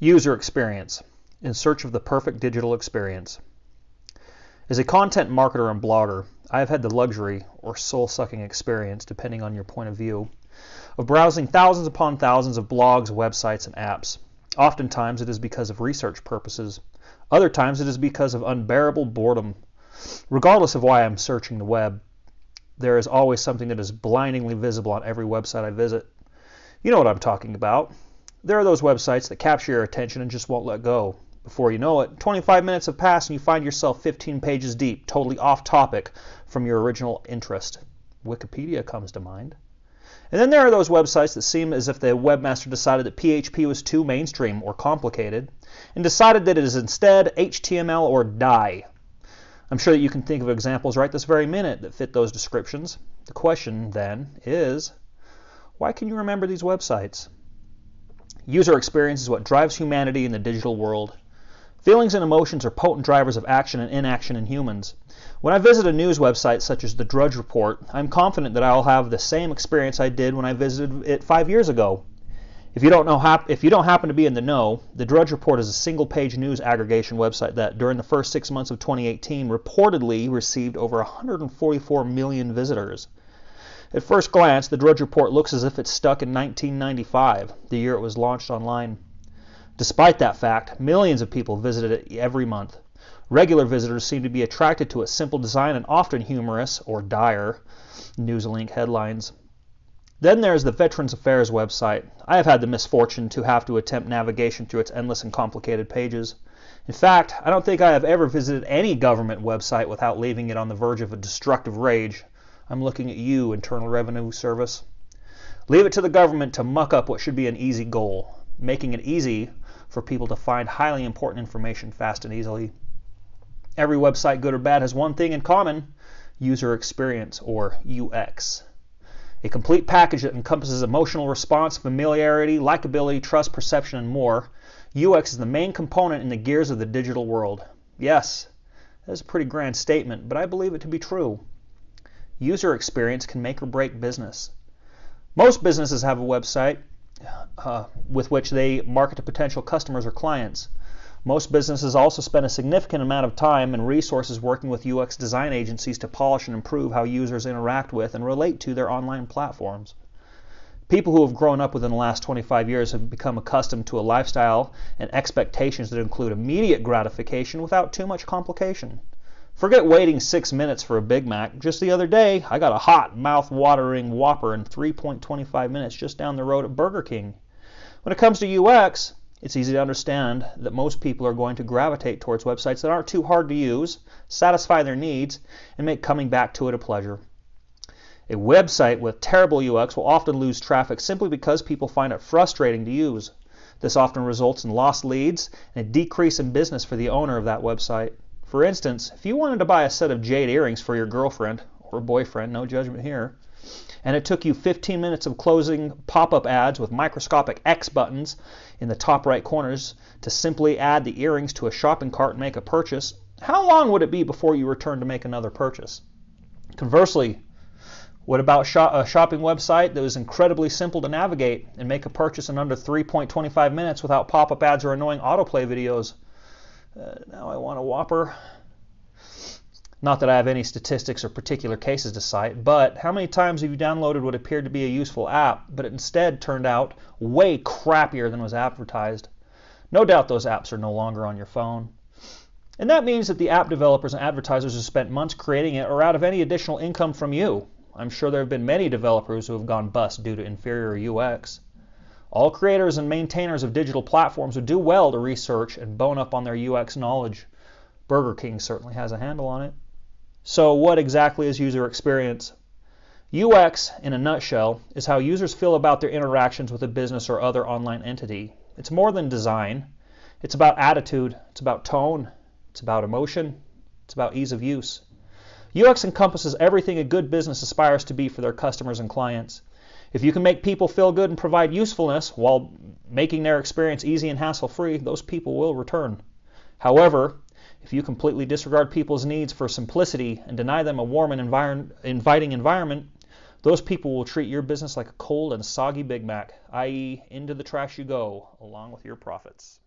User experience. In search of the perfect digital experience. As a content marketer and blogger, I have had the luxury, or soul-sucking experience, depending on your point of view, of browsing thousands upon thousands of blogs, websites, and apps. Oftentimes it is because of research purposes. Other times it is because of unbearable boredom. Regardless of why I'm searching the web, there is always something that is blindingly visible on every website I visit. You know what I'm talking about. There are those websites that capture your attention and just won't let go. Before you know it, 25 minutes have passed and you find yourself 15 pages deep, totally off topic from your original interest. Wikipedia comes to mind. And then there are those websites that seem as if the webmaster decided that PHP was too mainstream or complicated and decided that it is instead HTML or die. I'm sure that you can think of examples right this very minute that fit those descriptions. The question, then, is, why can you remember these websites? User experience is what drives humanity in the digital world. Feelings and emotions are potent drivers of action and inaction in humans. When I visit a news website such as the Drudge Report, I'm confident that I'll have the same experience I did when I visited it 5 years ago. If you don't happen to be in the know, the Drudge Report is a single-page news aggregation website that, during the first 6 months of 2018, reportedly received over 144 million visitors. At first glance, the Drudge Report looks as if it's stuck in 1995, the year it was launched online. Despite that fact, millions of people visited it every month. Regular visitors seem to be attracted to its simple design and often humorous, or dire, news-link headlines. Then there's the Veterans Affairs website. I have had the misfortune to have to attempt navigation through its endless and complicated pages. In fact, I don't think I have ever visited any government website without leaving it on the verge of a destructive rage. I'm looking at you, Internal Revenue Service. Leave it to the government to muck up what should be an easy goal, making it easy for people to find highly important information fast and easily. Every website, good or bad, has one thing in common: user experience, or UX. A complete package that encompasses emotional response, familiarity, likability, trust, perception, and more. UX is the main component in the gears of the digital world. Yes, that is a pretty grand statement, but I believe it to be true. User experience can make or break business. Most businesses have a website with which they market to potential customers or clients. Most businesses also spend a significant amount of time and resources working with UX design agencies to polish and improve how users interact with and relate to their online platforms. People who have grown up within the last 25 years have become accustomed to a lifestyle and expectations that include immediate gratification without too much complication. Forget waiting 6 minutes for a Big Mac. Just the other day, I got a hot, mouth-watering Whopper in 3.25 minutes just down the road at Burger King. When it comes to UX, it's easy to understand that most people are going to gravitate towards websites that aren't too hard to use, satisfy their needs, and make coming back to it a pleasure. A website with terrible UX will often lose traffic simply because people find it frustrating to use. This often results in lost leads and a decrease in business for the owner of that website. For instance, if you wanted to buy a set of jade earrings for your girlfriend or boyfriend, no judgment here, and it took you 15 minutes of closing pop-up ads with microscopic X buttons in the top right corners to simply add the earrings to a shopping cart and make a purchase, how long would it be before you returned to make another purchase? Conversely, what about a shopping website that was incredibly simple to navigate and make a purchase in under 3.25 minutes without pop-up ads or annoying autoplay videos? Now I want a Whopper. Not that I have any statistics or particular cases to cite, but how many times have you downloaded what appeared to be a useful app, but it instead turned out way crappier than was advertised? No doubt those apps are no longer on your phone. And that means that the app developers and advertisers have spent months creating it are out of any additional income from you. I'm sure there have been many developers who have gone bust due to inferior UX. All creators and maintainers of digital platforms would do well to research and bone up on their UX knowledge. Burger King certainly has a handle on it. So what exactly is user experience? UX, in a nutshell, is how users feel about their interactions with a business or other online entity. It's more than design. It's about attitude. It's about tone. It's about emotion. It's about ease of use. UX encompasses everything a good business aspires to be for their customers and clients. If you can make people feel good and provide usefulness while making their experience easy and hassle-free, those people will return. However, if you completely disregard people's needs for simplicity and deny them a warm and inviting environment, those people will treat your business like a cold and soggy Big Mac, i.e., into the trash you go, along with your profits.